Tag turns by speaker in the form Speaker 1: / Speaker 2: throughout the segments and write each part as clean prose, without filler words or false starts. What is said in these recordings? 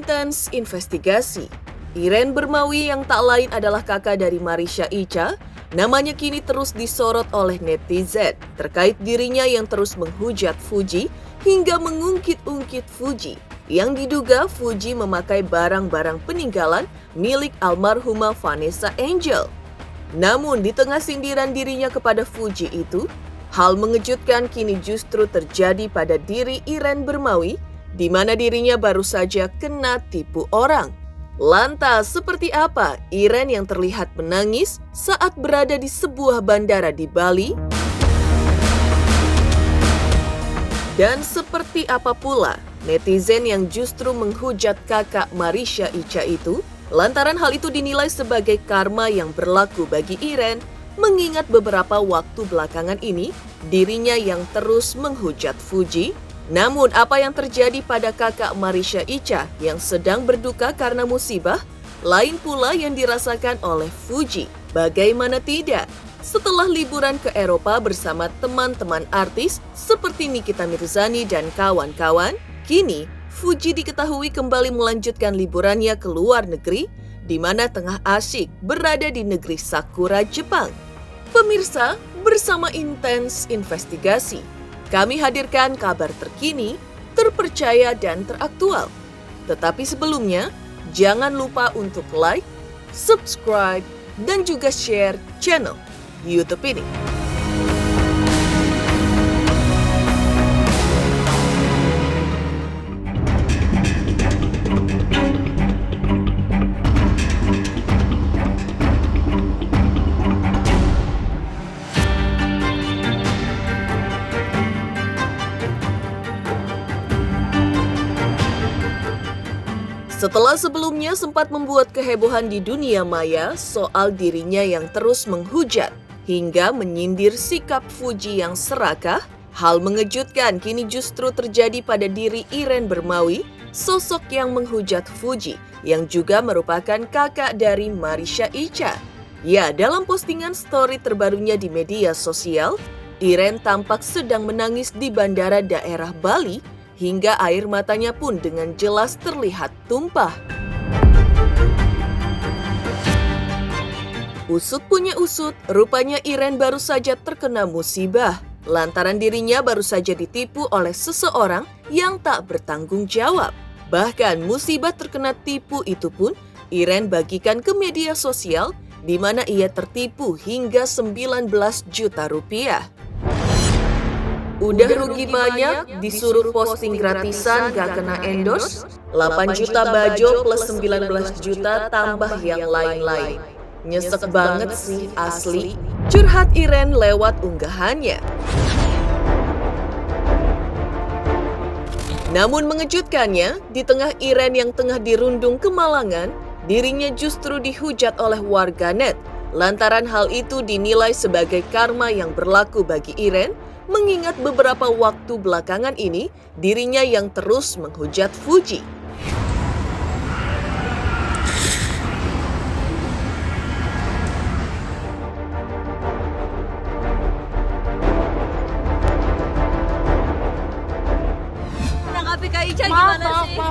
Speaker 1: intens investigasi, Iren Bermawi yang tak lain adalah kakak dari Marisha Icha, namanya kini terus disorot oleh netizen terkait dirinya yang terus menghujat Fuji hingga mengungkit-ungkit Fuji yang diduga Fuji memakai barang-barang peninggalan milik almarhumah Vanessa Angel. Namun di tengah sindiran dirinya kepada Fuji itu, hal mengejutkan kini justru terjadi pada diri Iren Bermawi, di mana dirinya baru saja kena tipu orang. Lantas, seperti apa Iren yang terlihat menangis saat berada di sebuah bandara di Bali? Dan seperti apa pula netizen yang justru menghujat kakak Marisha Icha itu, lantaran hal itu dinilai sebagai karma yang berlaku bagi Iren, mengingat beberapa waktu belakangan ini dirinya yang terus menghujat Fuji. Namun apa yang terjadi pada kakak Marisha Icha yang sedang berduka karena musibah, lain pula yang dirasakan oleh Fuji. Bagaimana tidak? Setelah liburan ke Eropa bersama teman-teman artis seperti Nikita Mirzani dan kawan-kawan, kini Fuji diketahui kembali melanjutkan liburannya ke luar negeri, di mana tengah asyik berada di negeri Sakura, Jepang. Pemirsa, bersama intens investigasi, kami hadirkan kabar terkini, terpercaya dan teraktual. Tetapi sebelumnya, jangan lupa untuk like, subscribe, dan juga share channel YouTube ini. Setelah sebelumnya sempat membuat kehebohan di dunia maya soal dirinya yang terus menghujat hingga menyindir sikap Fuji yang serakah, hal mengejutkan kini justru terjadi pada diri Iren Bermawi, sosok yang menghujat Fuji yang juga merupakan kakak dari Marisha Icha. Ya, dalam postingan story terbarunya di media sosial, Iren tampak sedang menangis di bandara daerah Bali, hingga air matanya pun dengan jelas terlihat tumpah. Usut punya usut, rupanya Iren baru saja terkena musibah, lantaran dirinya baru saja ditipu oleh seseorang yang tak bertanggung jawab. Bahkan musibah terkena tipu itu pun Iren bagikan ke media sosial, di mana ia tertipu hingga 19 juta rupiah. Udah rugi banyak, disuruh posting gratisan gak kena endorse, 8 juta bajo plus 19 juta tambah yang lain-lain. Nyesek banget sih asli, curhat Iren lewat unggahannya. Namun mengejutkannya, di tengah Iren yang tengah dirundung kemalangan, dirinya justru dihujat oleh warganet, lantaran hal itu dinilai sebagai karma yang berlaku bagi Iren, mengingat beberapa waktu belakangan ini dirinya yang terus menghujat Fuji.
Speaker 2: Menanggapi Kak Icha gimana sih?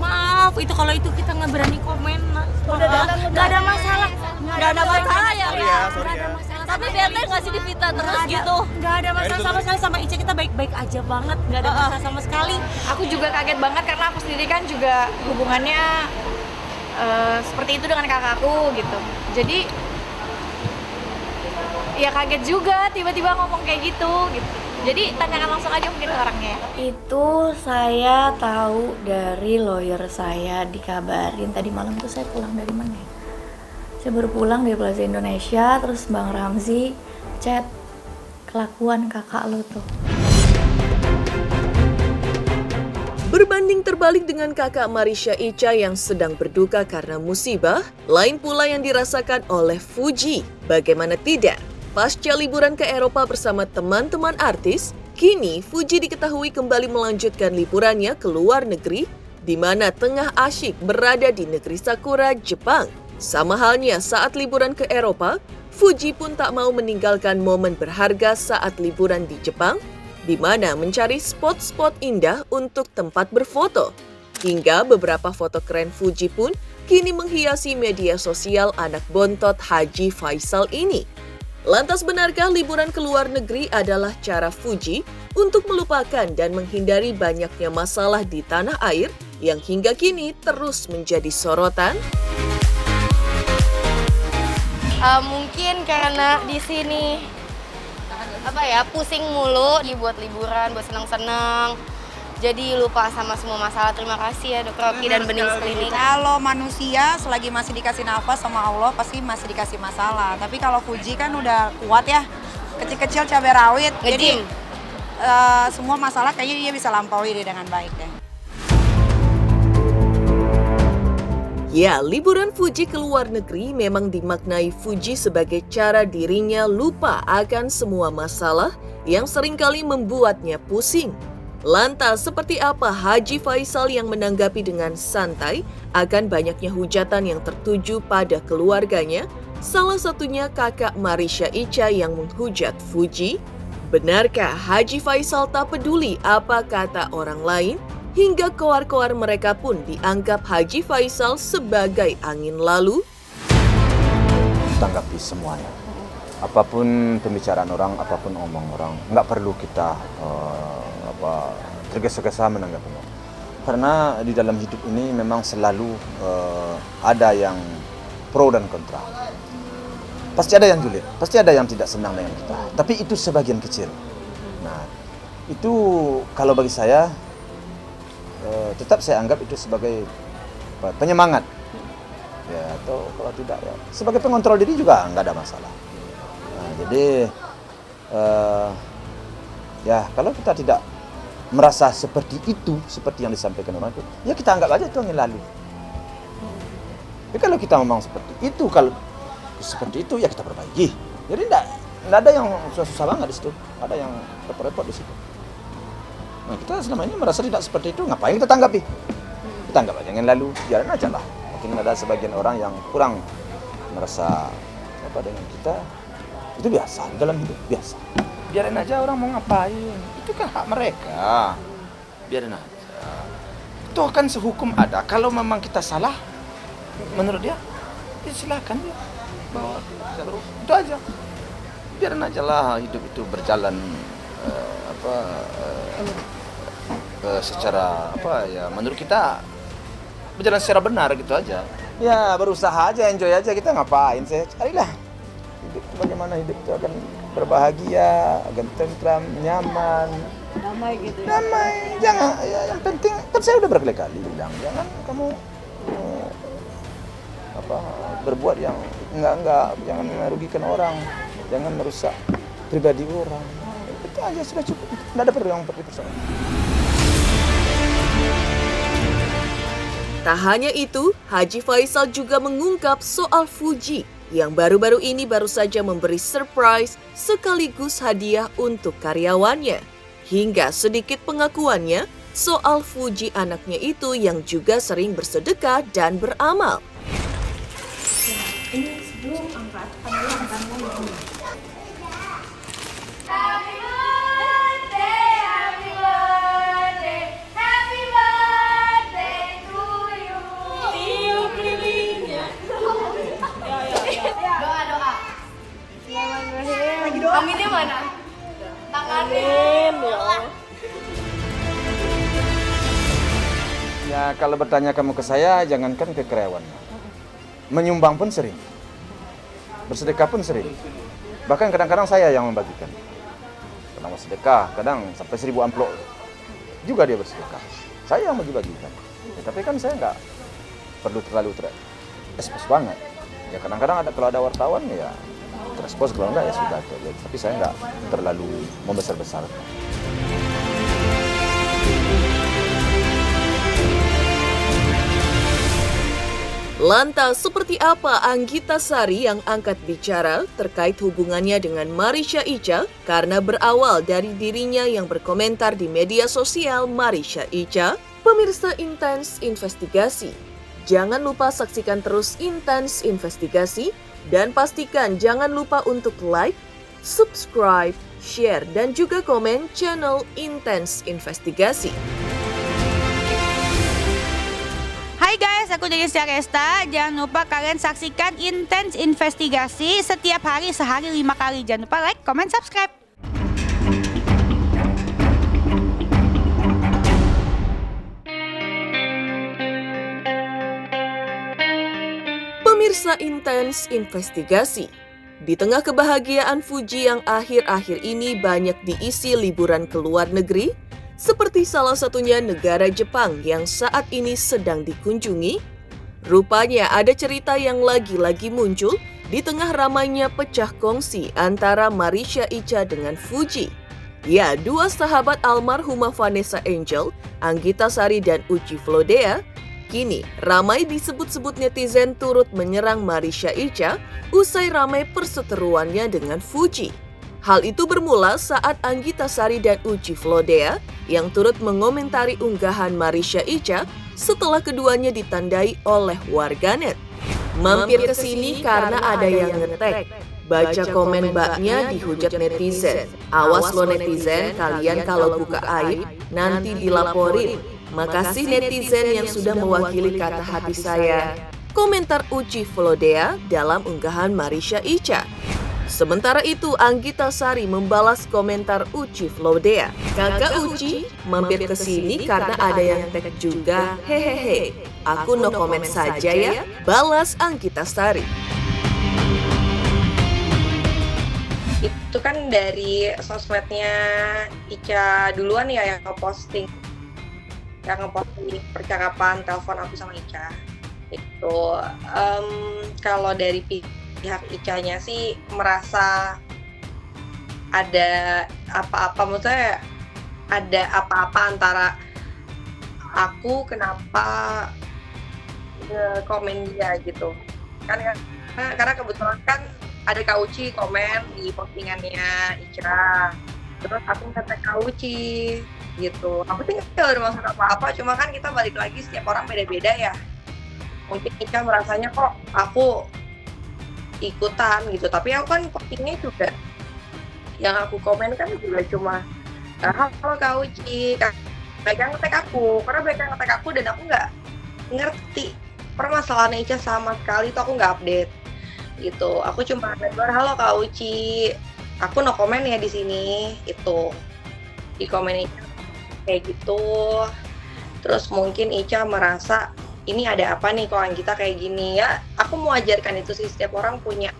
Speaker 3: Maaf, itu kalau itu kita nggak berani komen. Nggak ada masalah.
Speaker 2: Nggak ada masalah ya,
Speaker 3: Nggak
Speaker 2: Kak?
Speaker 3: ada masalah.
Speaker 2: Tapi bete nggak sih difitnah terus gitu?
Speaker 3: Nggak ada masalah sama sekali, sama Ica kita baik-baik aja banget. Nggak ada masalah sama sekali.
Speaker 4: Aku juga kaget banget karena aku sendiri kan juga hubungannya seperti itu dengan kakakku gitu. Jadi ya kaget juga tiba-tiba ngomong kayak gitu. Jadi tanyakan langsung aja mungkin ke orangnya.
Speaker 5: Itu saya tahu dari lawyer saya, dikabarin tadi malam tuh. Saya pulang dari mana ya? Saya baru pulang dari Plaza Indonesia, terus Bang Ramzi chat, kelakuan kakak lo tuh.
Speaker 1: Berbanding terbalik dengan kakak Marisha Icha yang sedang berduka karena musibah, lain pula yang dirasakan oleh Fuji. Bagaimana tidak? Pasca liburan ke Eropa bersama teman-teman artis, kini Fuji diketahui kembali melanjutkan liburannya ke luar negeri, di mana tengah asyik berada di negeri Sakura, Jepang. Sama halnya saat liburan ke Eropa, Fuji pun tak mau meninggalkan momen berharga saat liburan di Jepang, di mana mencari spot-spot indah untuk tempat berfoto. Hingga beberapa foto keren Fuji pun kini menghiasi media sosial anak bontot Haji Faisal ini. Lantas benarkah liburan ke luar negeri adalah cara Fuji untuk melupakan dan menghindari banyaknya masalah di tanah air yang hingga kini terus menjadi sorotan?
Speaker 6: Mungkin karena di sini pusing mulu dibuat liburan, buat senang-senang. Jadi lupa sama semua masalah. Terima kasih ya Dr. Rocky dan Bening Sekeliling.
Speaker 7: Kalau manusia selagi masih dikasih nafas sama Allah pasti masih dikasih masalah. Tapi kalau Fuji kan udah kuat ya, kecil-kecil cabai rawit. Jadi semua masalah kayaknya dia bisa lampaui dengan baik deh.
Speaker 1: Ya, liburan Fuji ke luar negeri memang dimaknai Fuji sebagai cara dirinya lupa akan semua masalah yang seringkali membuatnya pusing. Lantas, seperti apa Haji Faisal yang menanggapi dengan santai akan banyaknya hujatan yang tertuju pada keluarganya? Salah satunya kakak Marisha Icha yang menghujat Fuji. Benarkah Haji Faisal tak peduli apa kata orang lain? Hingga koar-koar mereka pun dianggap Haji Faisal sebagai angin lalu?
Speaker 8: Tanggapi semuanya. Apapun pembicaraan orang, apapun omong orang, nggak perlu kita tergesa-gesa menanggapinya. Karena di dalam hidup ini memang selalu ada yang pro dan kontra. Pasti ada yang julid, pasti ada yang tidak senang dengan kita. Tapi itu sebagian kecil. Nah, itu kalau bagi saya tetap saya anggap itu sebagai penyemangat. Ya, atau kalau tidak ya sebagai pengontrol diri juga nggak ada masalah. Nah, jadi ya kalau kita tidak merasa seperti itu, seperti yang disampaikan orang itu, ya kita anggap aja itu angin lalu. Tapi kalau kita memang seperti itu, ya kita perbaiki. Jadi tidak ada yang susah-susah banget di situ, ada yang repot-repot di situ. Nah, kita selama ini merasa tidak seperti itu, ngapain kita tanggapi? Kita anggap aja angin lalu, biarin aja lah. Mungkin ada sebagian orang yang kurang merasa dengan kita, itu biasa dalam hidup, biasa. Biarin aja orang mau ngapain, itu kan hak mereka. Biarin aja. Toh kan sehukum ada. Kalau memang kita salah, menurut dia, ya silakan dia bawa jalur. Itu aja. Biarin aja lah hidup itu berjalan secara menurut kita berjalan secara benar gitu aja. Ya berusaha aja, enjoy aja, kita ngapain sih? Carilah hidup itu bagaimana hidup itu akan berbahagia, akan tentram, nyaman,
Speaker 2: Damai gitu ya.
Speaker 8: damai. Jangan, ya, yang penting kan saya udah berkali-kali bilang, jangan kamu berbuat yang enggak, jangan merugikan orang, jangan merusak pribadi orang. Itu aja sudah cukup, tidak ada perlu yang persoalan.
Speaker 1: Tak hanya itu, Haji Faisal juga mengungkap soal Fuji yang baru-baru ini baru saja memberi surprise sekaligus hadiah untuk karyawannya. Hingga sedikit pengakuannya soal Fuji anaknya itu yang juga sering bersedekah dan beramal.
Speaker 3: Ini sebelum angkat, angkat lagi.
Speaker 6: Aminnya mana? Tangannya.
Speaker 8: Ya kalau bertanya kamu ke saya, jangankan ke karyawan. Menyumbang pun sering. Bersedekah pun sering. Bahkan kadang-kadang saya yang membagikan. Kadang bersedekah, kadang sampai 1000 amplop. Juga dia bersedekah. Saya yang bagi-bagikan. Ya, tapi kan saya nggak perlu terlalu ekspos banget. Ya kadang-kadang kalau ada wartawan ya terekspos, kalau enggak ya sudah. Ya, tapi saya nggak terlalu membesar-besarkan.
Speaker 1: Lantas, seperti apa Anggita Sari yang angkat bicara terkait hubungannya dengan Marisha Icha karena berawal dari dirinya yang berkomentar di media sosial Marisha Icha? Pemirsa Intens Investigasi, jangan lupa saksikan terus Intens Investigasi dan pastikan jangan lupa untuk like, subscribe, share, dan juga komen channel Intens Investigasi.
Speaker 9: aku Delisha Resta. Jangan lupa kalian saksikan Intens Investigasi setiap hari, sehari 5 kali. Jangan lupa like, comment, subscribe.
Speaker 1: Pemirsa Intens Investigasi, di tengah kebahagiaan Fuji yang akhir-akhir ini banyak diisi liburan ke luar negeri, seperti salah satunya negara Jepang yang saat ini sedang dikunjungi, rupanya ada cerita yang lagi-lagi muncul di tengah ramainya pecah kongsi antara Marisha Icha dengan Fuji. Ya, dua sahabat almarhumah Vanessa Angel, Anggita Sari dan Uci Flodea, kini ramai disebut-sebut netizen turut menyerang Marisha Icha usai ramai perseteruannya dengan Fuji. Hal itu bermula saat Anggita Sari dan Uci Flodea yang turut mengomentari unggahan Marisha Icha setelah keduanya ditandai oleh warganet. Mampir ke sini karena ada yang ngetek. Baca komen mbaknya dihujat netizen. Awas lo netizen, kalian kalau buka aib nanti dilaporin. Makasih netizen yang sudah mewakili kata hati saya. Komentar Uci Flodea dalam unggahan Marisha Icha. Sementara itu, Anggita Sari membalas komentar Uci Flodea. Kakak Uci, mampir ke sini karena ada yang tag juga. Hehehe. Aku no comment saja ya. Balas Anggita Sari.
Speaker 10: Itu kan dari sosmednya Icha duluan ya yang ngeposting percakapan telepon aku sama Icha. Itu kalau dari pihak Icha-nya sih merasa ada apa-apa, maksudnya ada apa-apa antara aku kenapa komen dia gitu kan, karena kebetulan kan ada Kak Uci komen di postingannya Icha, terus aku nge-tag Kak Uci gitu. Aku sih nggak ada maksud apa-apa, cuma kan kita balik lagi setiap orang beda-beda ya. Mungkin Icha merasanya kok aku ikutan gitu, tapi aku kan postingnya juga yang aku komen kan juga cuma halo Kak Uci, baik yang nge-tag aku, karena baik yang nge-tag aku dan aku nggak ngerti permasalahan Icha sama sekali, itu aku nggak update gitu. Aku cuma negur halo Kak Uci, aku no komen ya di sini, itu di komen Icha kayak gitu. Terus mungkin Icha merasa ini ada apa nih kok Anggita kayak gini ya. Aku mau ajarkan itu sih, setiap orang punya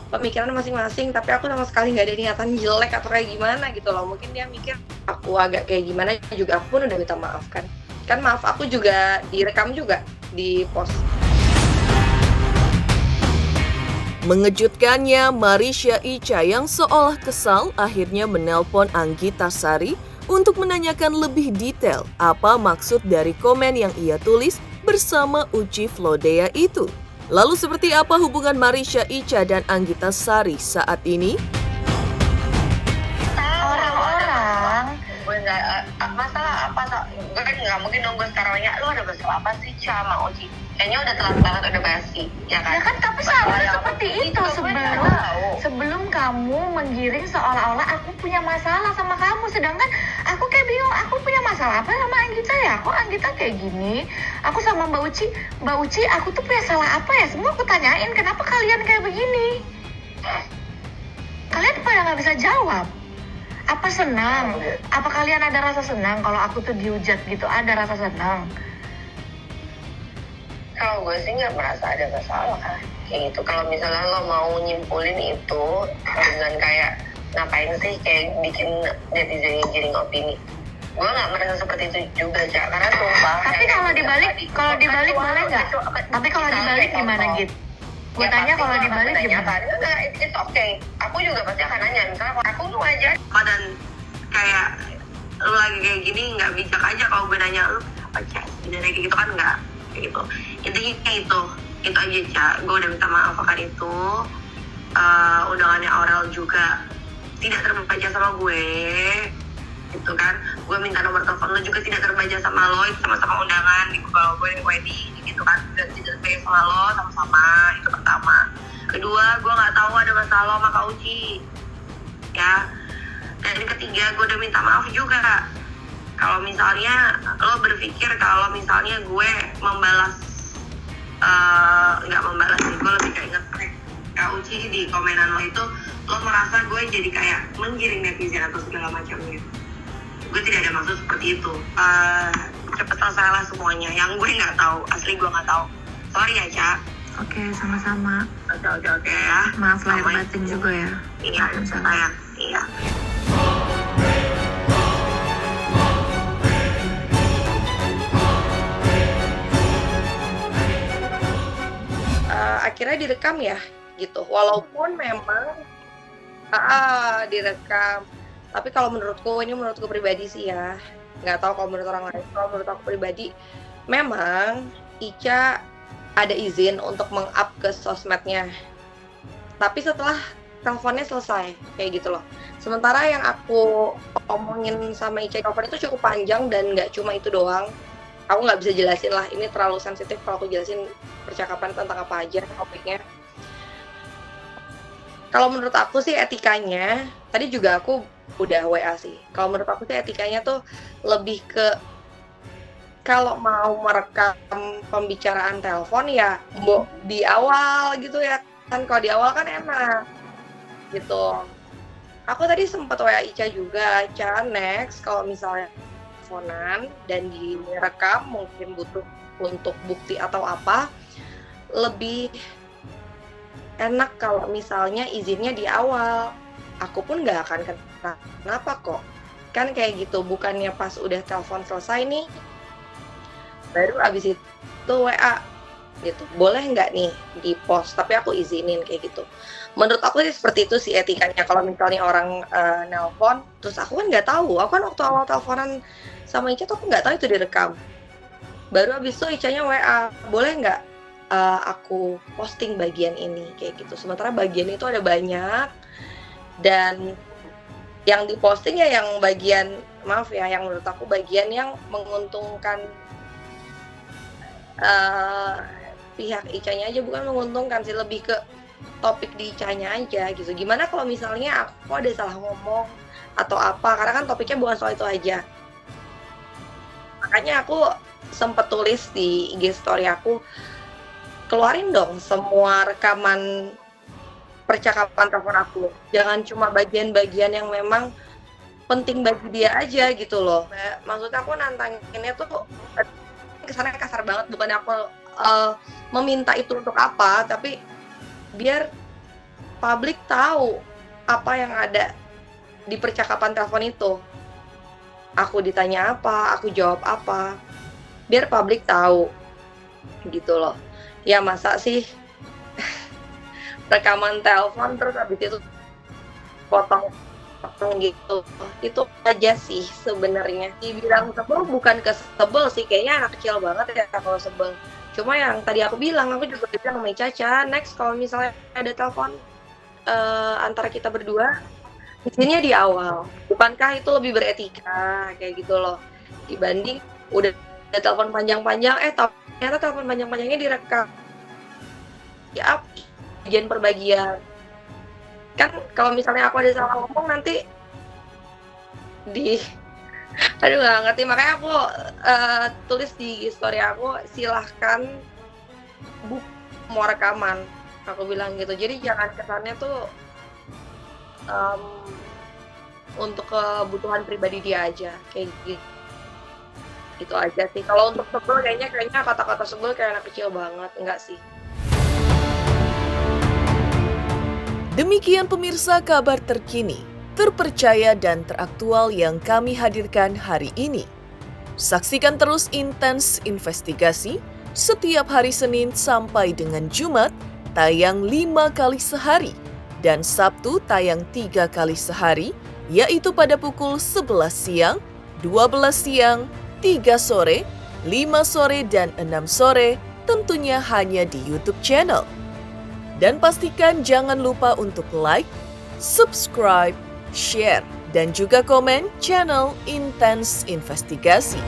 Speaker 10: pemikiran masing-masing, tapi aku sama sekali nggak ada niatan jelek atau kayak gimana gitu loh. Mungkin dia mikir aku agak kayak gimana, juga aku pun udah minta maaf kan maaf aku juga direkam juga di post.
Speaker 1: Mengejutkannya, Marisha Icha yang seolah kesal akhirnya menelpon Anggita Sari untuk menanyakan lebih detail apa maksud dari komen yang ia tulis bersama Uci Flodea itu. Lalu seperti apa hubungan Marisha Icha dan Anggita Sari saat ini?
Speaker 11: Orang-orang masalah apa? Gue kan nggak mungkin nunggu sekarangnya. Lu ada masalah apa sih sama Uci? Kayaknya udah telat banget, udah basi, ya kan?
Speaker 3: Ya kan, tapi seharusnya seperti itu sebelum kamu menggiring seolah-olah aku punya masalah sama kamu, sedangkan aku kayak bingung, aku punya masalah apa sama Anggita ya? Kok Anggita kayak gini? Aku sama Mbak Uci, aku tuh punya salah apa ya? Semua aku tanyain, kenapa kalian kayak begini? Kalian pada nggak bisa jawab. Apa senang? Apa kalian ada rasa senang kalau aku tuh dihujat gitu? Ada rasa senang?
Speaker 11: Kalau gue sih nggak merasa ada masalah kan kayak gitu. Kalau misalnya lo mau nyimpulin itu dengan kayak ngapain sih kayak bikin netizen giring opini, gue nggak merasa seperti itu juga Cak, karena sumpah.
Speaker 3: Tapi kalau dibalik boleh nggak? Tapi kalau dibalik gimana gitu? Gue
Speaker 11: ya,
Speaker 3: tanya kalau dibalik gimana?
Speaker 11: Enggak, it's okay. Aku juga pasti akan nanya, misalnya aku tuh aja dan kayak lu lagi kayak gini nggak bijak aja kalau gue nanya lu apa Cak sebenarnya kayak gitu kan, nggak gitu. Intinya itu aja Cak, gue udah minta maaf akan itu. Undangannya Aurel juga tidak terbaca sama gue gitu kan, gue minta nomor telepon lo juga tidak terbaca sama lo, itu sama-sama undangan di kalau gue wedding gitu kan, tidak terbaca sama lo sama-sama. Itu pertama. Kedua, gue nggak tahu ada masalah sama Kak Uci ya. Dan ketiga, gue udah minta maaf juga kalau misalnya lo berpikir kalau misalnya gue membalas nggak membalas sih. Gue lebih kayak nge-tag Kak Uci di komenan lo itu, lo merasa gue jadi kayak menggiring netizen atau segala macamnya. Gue tidak ada maksud seperti itu. Cepet selesailah semuanya. Yang gue nggak tahu, asli gue nggak tahu. Sorry ya, Ca.
Speaker 3: Oke, sama-sama.
Speaker 11: Oke ya.
Speaker 3: Maaf lahir batin juga ya.
Speaker 11: Iya, sayang. Iya. Akhirnya direkam ya, gitu. Walaupun memang direkam. Tapi kalau menurutku pribadi sih ya, nggak tahu kalau menurut orang lain. Kalau menurut aku pribadi, memang Ica ada izin untuk meng-up ke sosmednya. Tapi setelah teleponnya selesai, kayak gitu loh. Sementara yang aku omongin sama Ica telepon itu cukup panjang dan nggak cuma itu doang. Aku nggak bisa jelasin lah, ini terlalu sensitif kalau aku jelasin percakapan tentang apa aja topiknya. Kalau menurut aku sih etikanya, tadi juga aku udah WA sih. Kalau menurut aku sih etikanya tuh lebih ke kalau mau merekam pembicaraan telepon ya di awal gitu ya. Kan kalau di awal kan enak gitu. Aku tadi sempat WA Ica juga, Ica next kalau misalnya teleponan dan direkam mungkin butuh untuk bukti atau apa, lebih enak kalau misalnya izinnya di awal. Aku pun nggak akan kenapa kok, kan kayak gitu. Bukannya pas udah telepon selesai nih baru abis itu WA gitu, boleh nggak nih di post, tapi aku izinin kayak gitu. Menurut aku sih seperti itu sih etikanya. Kalau misalnya orang nelpon terus aku kan nggak tahu, aku kan waktu awal teleponan sama Ica tuh aku nggak tahu itu direkam. Baru abis itu Icanya WA, boleh nggak aku posting bagian ini kayak gitu. Sementara bagian itu ada banyak dan yang diposting ya yang bagian, maaf ya, yang menurut aku bagian yang menguntungkan pihak Icanya aja, bukan menguntungkan sih, lebih ke topik di Icanya aja gitu. Gimana kalau misalnya aku ada salah ngomong atau apa, karena kan topiknya bukan soal itu aja. Makanya aku sempet tulis di IG story aku, keluarin dong semua rekaman percakapan telepon aku. Jangan cuma bagian-bagian yang memang penting bagi dia aja gitu loh. Maksudnya aku nantanginnya tuh kesannya kasar banget, bukan aku meminta itu untuk apa, tapi biar publik tahu apa yang ada di percakapan telepon itu. Aku ditanya apa, aku jawab apa, biar publik tahu gitu loh. Ya masa sih rekaman telepon terus habis itu potong gitu, itu aja sih sebenarnya. Dibilang sebel bukan kesebel sih, kayaknya anak kecil banget ya kalau sebel. Cuma yang tadi aku bilang, aku juga bilang sama Caca, next kalau misalnya ada telepon antara kita berdua, izinnya di awal. Bukankah itu lebih beretika kayak gitu loh, dibanding udah ada telepon panjang-panjang, ternyata telepon panjang-panjangnya direkam. Ya, bagian per bagian. Kan kalau misalnya aku ada salah ngomong nanti aduh nggak ngerti, makanya aku tulis di story aku, silahkan mau rekaman, aku bilang gitu. Jadi jangan kesannya tuh untuk kebutuhan pribadi dia aja kayak gitu. Itu aja sih. Kalau untuk sebel kayaknya kata-kata sebel kayak anak kecil banget, enggak sih.
Speaker 1: Demikian pemirsa kabar terkini, terpercaya dan teraktual yang kami hadirkan hari ini. Saksikan terus Intens Investigasi setiap hari Senin sampai dengan Jumat, tayang 5 kali sehari, dan Sabtu tayang 3 kali sehari, yaitu pada pukul 11 siang, 12 siang, 3 sore, 5 sore, dan 6 sore, tentunya hanya di YouTube channel. Dan pastikan jangan lupa untuk like, subscribe, share, dan juga komen channel Intens Investigasi.